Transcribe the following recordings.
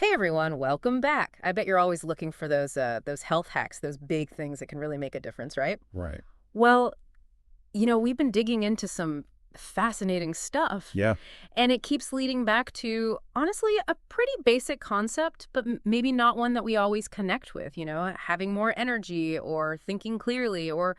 Hey everyone, welcome back. I bet you're always looking for those health hacks, those big things that can really make a difference, right? Right. Well, we've been digging into some fascinating stuff, Yeah. and it keeps leading back to honestly a pretty basic concept, but maybe not one that we always connect with, having more energy or thinking clearly or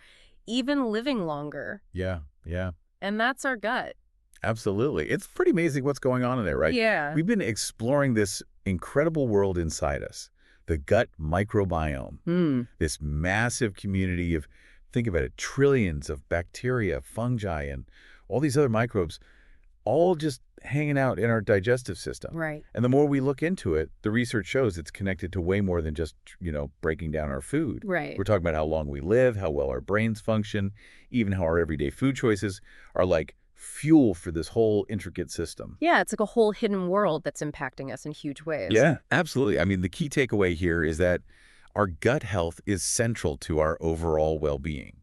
even living longer. Yeah. Yeah. And that's our gut. Absolutely. It's pretty amazing what's going on in there, right? Yeah. We've been exploring this incredible world inside us, the gut microbiome, Hmm. this massive community of, think about it, trillions of bacteria, fungi, and all these other microbes, all just hanging out in our digestive system. Right. And the more we look into it, the research shows it's connected to way more than just, breaking down our food. Right. We're talking about how long we live, how well our brains function, even how our everyday food choices are like fuel for this whole intricate system. Yeah, it's like a whole hidden world that's impacting us in huge ways. Yeah, absolutely. I mean, the key takeaway here is that our gut health is central to our overall well-being.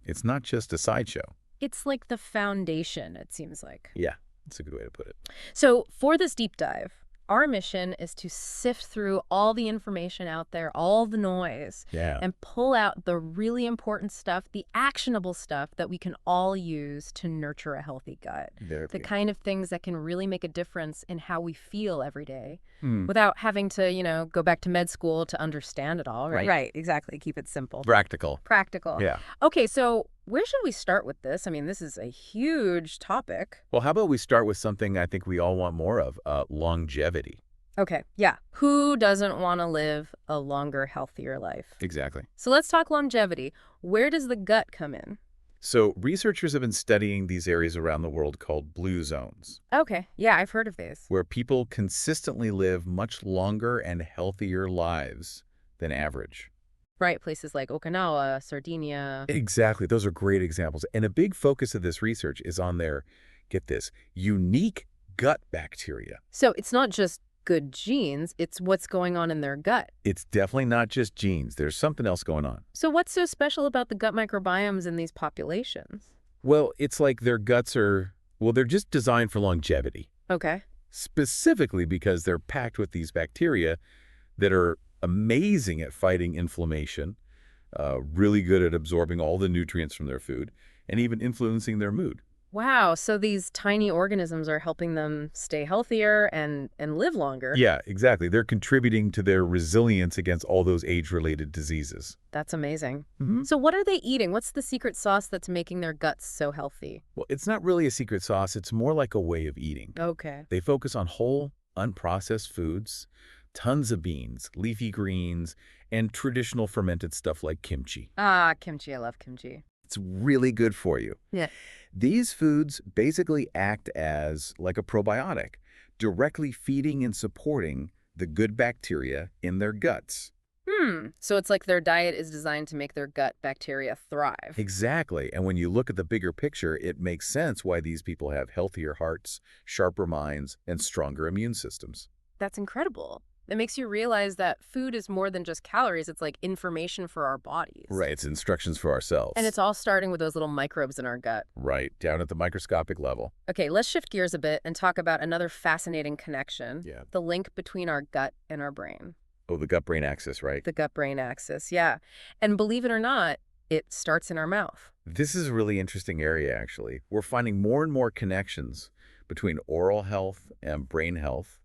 It's not just a sideshow. It's like the foundation, it seems like. Yeah, that's a good way to put it. So, for this deep dive, our mission is to sift through all the information out there, all the noise, Yeah. and pull out the really important stuff, the actionable stuff that we can all use to nurture a healthy gut. There The we go. kind of things that can really make a difference in how we feel every day Hmm. without having to, go back to med school to understand it all, right? Right, exactly. Keep it simple. Practical. Practical. Yeah. Okay, so where should we start with this? I mean, this is a huge topic. Well, how about we start with something I think we all want more of, longevity. Okay, yeah. Who doesn't want to live a longer, healthier life? Exactly. So let's talk longevity. Where does the gut come in? So researchers have been studying these areas around the world called blue zones, Okay, yeah, I've heard of these. where people consistently live much longer and healthier lives than average. Right, places like Okinawa, Sardinia. Exactly. Those are great examples. And a big focus of this research is on their, get this, unique gut bacteria. So it's not just good genes, it's what's going on in their gut. It's definitely not just genes. There's something else going on. So what's so special about the gut microbiomes in these populations? Well, it's like their guts are, well, they're just designed for longevity, Okay. specifically because they're packed with these bacteria that are amazing at fighting inflammation, really good at absorbing all the nutrients from their food, and even influencing their mood. Wow, so these tiny organisms are helping them stay healthier and live longer. Yeah, exactly. They're contributing to their resilience against all those age-related diseases. That's amazing. Hmm. So what are they eating? What's the secret sauce that's making their guts so healthy? Well, it's not really a secret sauce. It's more like a way of eating. Okay. They focus on whole, unprocessed foods, tons of beans, leafy greens, and traditional fermented stuff like kimchi. Ah, kimchi. I love kimchi. It's really good for you. Yeah. These foods basically act as like a probiotic, directly feeding and supporting the good bacteria in their guts. So it's like their diet is designed to make their gut bacteria thrive. Exactly. And when you look at the bigger picture, it makes sense why these people have healthier hearts, sharper minds, and stronger immune systems. That's incredible. It makes you realize that food is more than just calories. It's like information for our bodies. Right, it's instructions for ourselves. And it's all starting with those little microbes in our gut. right, down at the microscopic level. Okay, let's shift gears a bit and talk about another fascinating connection. Yeah. The link between our gut and our brain. Oh, the gut-brain axis, right? The gut-brain axis, yeah. And believe it or not, it starts in our mouth. This is a really interesting area, actually. We're finding more and more connections between oral health and brain health,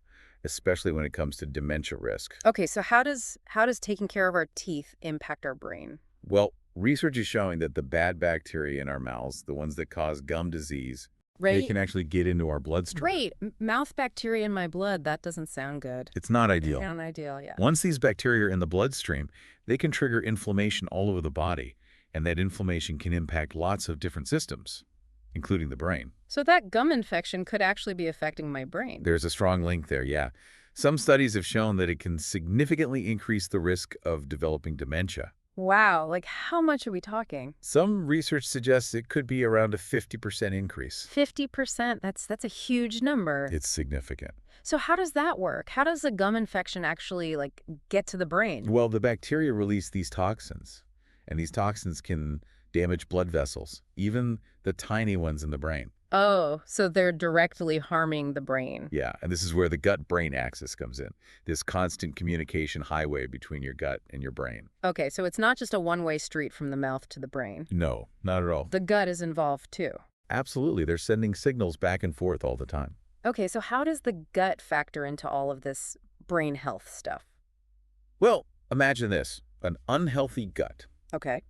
especially when it comes to dementia risk. Okay, so how does taking care of our teeth impact our brain? Well, research is showing that the bad bacteria in our mouths, the ones that cause gum disease, they Right. can actually get into our bloodstream. Great. Mouth bacteria in my blood. That doesn't sound good. It's not ideal. Not ideal, yeah. Once these bacteria are in the bloodstream, they can trigger inflammation all over the body, and that inflammation can impact lots of different systems, including the brain. So that gum infection could actually be affecting my brain. There's a strong link there, yeah. Some studies have shown that it can significantly increase the risk of developing dementia. Wow, like how much are we talking? Some research suggests it could be around a 50% increase. 50%. That's a huge number. It's significant. So how does that work? How does a gum infection actually get to the brain? Well, the bacteria release these toxins, and these toxins can damage blood vessels, even the tiny ones in the brain. Oh, so they're directly harming the brain. Yeah, and this is where the gut-brain axis comes in, this constant communication highway between your gut and your brain. Okay, so it's not just a one-way street from the mouth to the brain. No, not at all. The gut is involved too. Absolutely, they're sending signals back and forth all the time. Okay, so how does the gut factor into all of this brain health stuff? Well, imagine this, an unhealthy gut. Okay.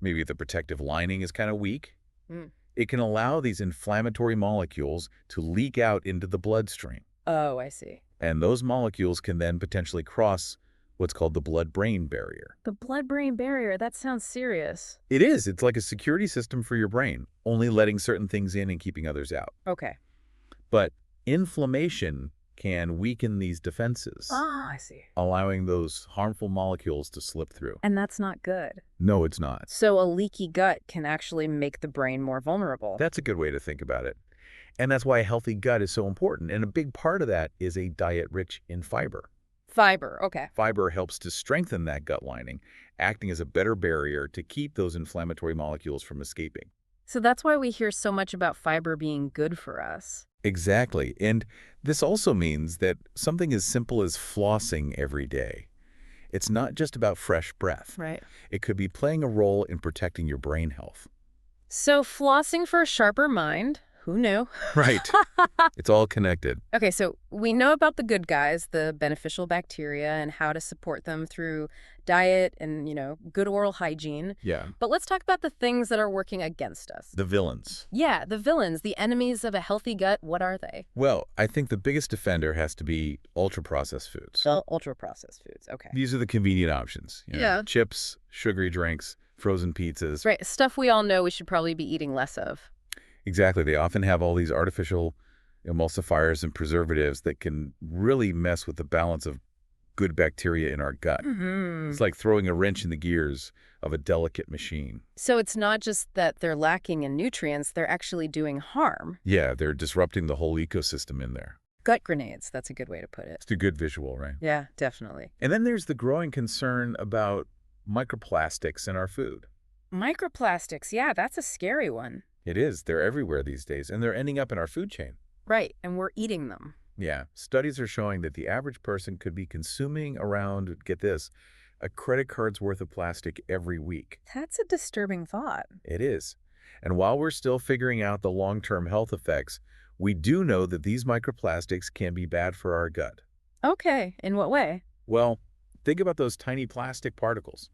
Maybe the protective lining is kind of weak. Mm. It can allow these inflammatory molecules to leak out into the bloodstream. Oh, I see. And those molecules can then potentially cross what's called the blood-brain barrier. The blood-brain barrier, that sounds serious. It is. It's like a security system for your brain, only letting certain things in and keeping others out. Okay. But inflammation can weaken these defenses, Ah, I see. allowing those harmful molecules to slip through. And that's not good. No, it's not. So a leaky gut can actually make the brain more vulnerable. That's a good way to think about it. And that's why a healthy gut is so important. And a big part of that is a diet rich in fiber. Fiber, okay. Fiber helps to strengthen that gut lining, acting as a better barrier to keep those inflammatory molecules from escaping. So that's why we hear so much about fiber being good for us. Exactly. And this also means that something as simple as flossing every day. It's not just about fresh breath. Right. It could be playing a role in protecting your brain health. So flossing for a sharper mind, who knew? Right. It's all connected. Okay, so we know about the good guys, the beneficial bacteria, and how to support them through diet and, good oral hygiene. Yeah. But let's talk about the things that are working against us. The villains. Yeah, the villains, the enemies of a healthy gut, what are they? Well, I think the biggest offender has to be ultra-processed foods. Ultra-processed foods, okay. These are the convenient options. Yeah. Chips, sugary drinks, frozen pizzas. Right, stuff we all know we should probably be eating less of. Exactly. They often have all these artificial emulsifiers and preservatives that can really mess with the balance of good bacteria in our gut. Mm-hmm. It's like throwing a wrench in the gears of a delicate machine. So it's not just that they're lacking in nutrients, they're actually doing harm. Yeah, they're disrupting the whole ecosystem in there. Gut grenades, that's a good way to put it. It's a good visual, right? Yeah, definitely. And then there's the growing concern about microplastics in our food. Microplastics, yeah, that's a scary one. It is. They're everywhere these days, and they're ending up in our food chain. Right, and we're eating them. Yeah, studies are showing that the average person could be consuming around, get this, a credit card's worth of plastic every week. That's a disturbing thought. It is. And while we're still figuring out the long-term health effects, we do know that these microplastics can be bad for our gut. Okay, in what way? Well, think about those tiny plastic particles.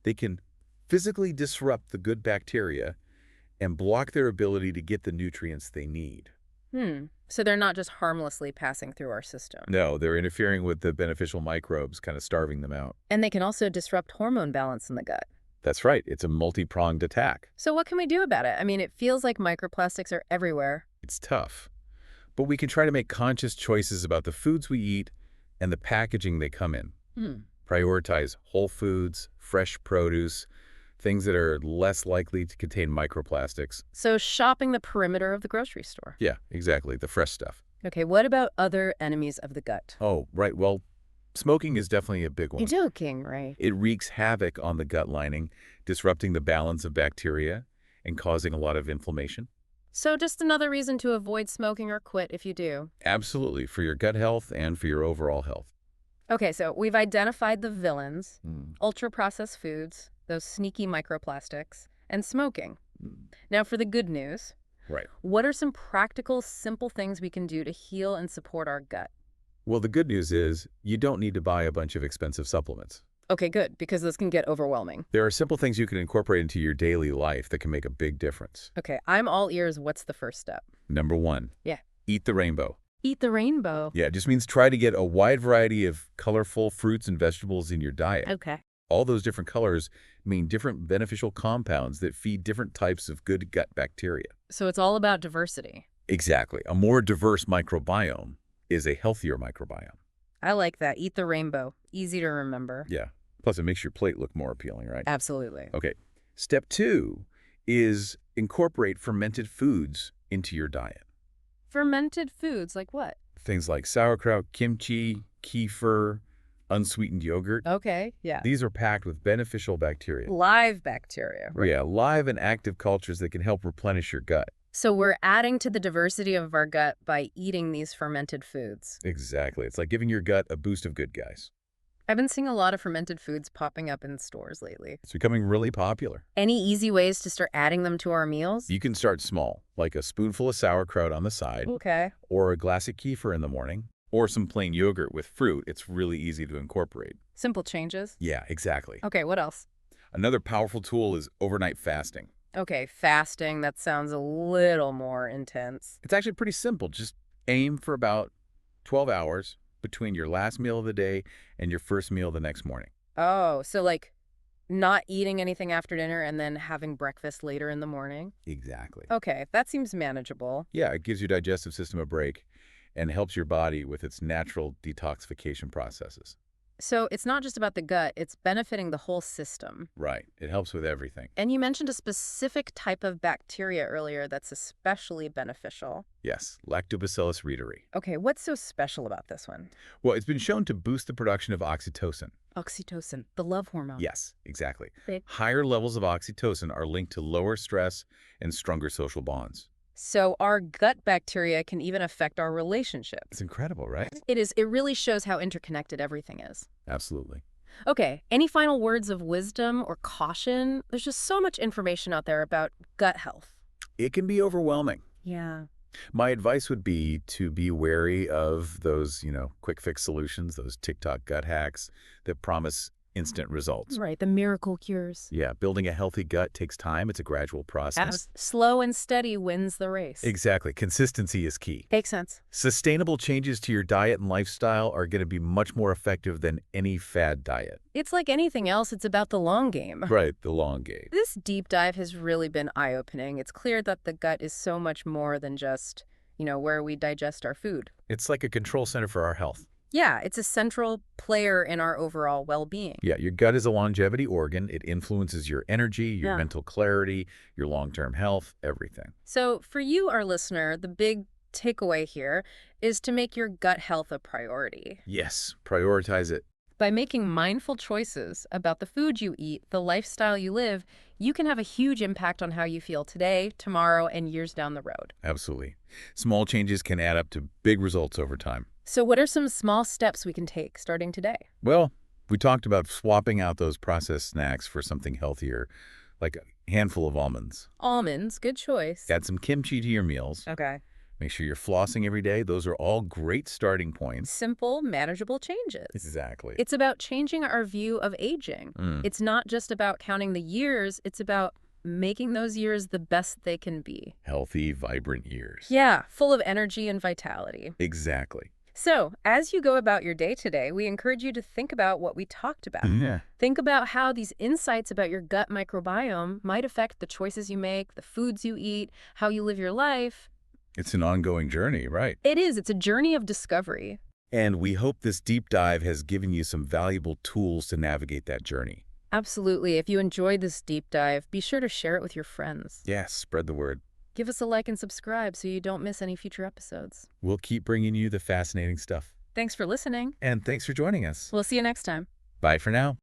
They can physically disrupt the good bacteria and block their ability to get the nutrients they need. So they're not just harmlessly passing through our system. No, they're interfering with the beneficial microbes, kind of starving them out. And they can also disrupt hormone balance in the gut. That's right. It's a multi-pronged attack. So what can we do about it? I mean, it feels like microplastics are everywhere. It's tough. But we can try to make conscious choices about the foods we eat and the packaging they come in. Prioritize whole foods, fresh produce, things that are less likely to contain microplastics. So shopping the perimeter of the grocery store. Yeah, exactly. The fresh stuff. Okay, what about other enemies of the gut? Oh, right. Well, smoking is definitely a big one. You're joking, right? It wreaks havoc on the gut lining, disrupting the balance of bacteria and causing a lot of inflammation. So just another reason to avoid smoking or quit if you do. Absolutely, for your gut health and for your overall health. Okay, so we've identified the villains, ultra-processed foods, those sneaky microplastics, and smoking. Now for the good news. Right. What are some practical, simple things we can do to heal and support our gut? Well, the good news is you don't need to buy a bunch of expensive supplements. Okay, good, because this can get overwhelming. There are simple things you can incorporate into your daily life that can make a big difference. Okay, I'm all ears. What's the first step? Number one. Yeah. Eat the rainbow. Eat the rainbow. Yeah, it just means try to get a wide variety of colorful fruits and vegetables in your diet. Okay. All those different colors mean different beneficial compounds that feed different types of good gut bacteria. So it's all about diversity. Exactly. A more diverse microbiome is a healthier microbiome. I like that. Eat the rainbow. Easy to remember. Yeah. Plus, it makes your plate look more appealing, right? Absolutely. Okay. Step 2 is incorporate fermented foods into your diet. Fermented foods, like what? Things like sauerkraut, kimchi, kefir, unsweetened yogurt. Okay, yeah. These are packed with beneficial bacteria. Live bacteria. Yeah, live and active cultures that can help replenish your gut. So we're adding to the diversity of our gut by eating these fermented foods. Exactly. It's like giving your gut a boost of good guys. I've been seeing a lot of fermented foods popping up in stores lately. It's becoming really popular. Any easy ways to start adding them to our meals? You can start small, like a spoonful of sauerkraut on the side, Okay. or a glass of kefir in the morning, or some plain yogurt with fruit. It's really easy to incorporate. Simple changes. Yeah, exactly. Okay, what else? Another powerful tool is overnight fasting. Okay, fasting, that sounds a little more intense. It's actually pretty simple. Just aim for about 12 hours between your last meal of the day and your first meal the next morning. Oh, so like not eating anything after dinner and then having breakfast later in the morning? Exactly. Okay, that seems manageable. Yeah, it gives your digestive system a break and helps your body with its natural detoxification processes. So it's not just about the gut, it's benefiting the whole system. Right. It helps with everything. And you mentioned a specific type of bacteria earlier that's especially beneficial. Yes, Lactobacillus reuteri. Okay, what's so special about this one? Well, it's been shown to boost the production of oxytocin. Oxytocin, the love hormone. Yes, exactly. Big. Higher levels of oxytocin are linked to lower stress and stronger social bonds. So our gut bacteria can even affect our relationships. It's incredible, right? It is. It really shows how interconnected everything is. Absolutely. Okay, any final words of wisdom or caution? There's just so much information out there about gut health. It can be overwhelming. Yeah. My advice would be to be wary of those, quick fix solutions, those TikTok gut hacks that promise instant results. Right, the miracle cures. Yeah, building a healthy gut takes time. It's a gradual process. Slow and steady wins the race. Exactly. Consistency is key. Makes sense. Sustainable changes to your diet and lifestyle are going to be much more effective than any fad diet. It's like anything else, it's about the long game. Right, the long game. This deep dive has really been eye-opening. It's clear that the gut is so much more than just, where we digest our food. It's like a control center for our health. Yeah, it's a central player in our overall well-being. Yeah, your gut is a longevity organ. It influences your energy, your mental clarity, your long-term health, everything. So for you, our listener, the big takeaway here is to make your gut health a priority. Yes, prioritize it. By making mindful choices about the food you eat, the lifestyle you live, you can have a huge impact on how you feel today, tomorrow, and years down the road. Absolutely. Small changes can add up to big results over time. So what are some small steps we can take starting today? Well, we talked about swapping out those processed snacks for something healthier, like a handful of almonds. Almonds, good choice. Add some kimchi to your meals. Okay. Make sure you're flossing every day. Those are all great starting points. Simple, manageable changes. Exactly. It's about changing our view of aging. It's not just about counting the years, it's about making those years the best they can be. Healthy, vibrant years. Yeah, full of energy and vitality. Exactly. So, as you go about your day today, we encourage you to think about what we talked about. Yeah. Think about how these insights about your gut microbiome might affect the choices you make, the foods you eat, how you live your life. It's an ongoing journey, right? It is. It's a journey of discovery. And we hope this deep dive has given you some valuable tools to navigate that journey. Absolutely. If you enjoyed this deep dive, be sure to share it with your friends. Yes, spread the word. Give us a like and subscribe so you don't miss any future episodes. We'll keep bringing you the fascinating stuff. Thanks for listening. And thanks for joining us. We'll see you next time. Bye for now.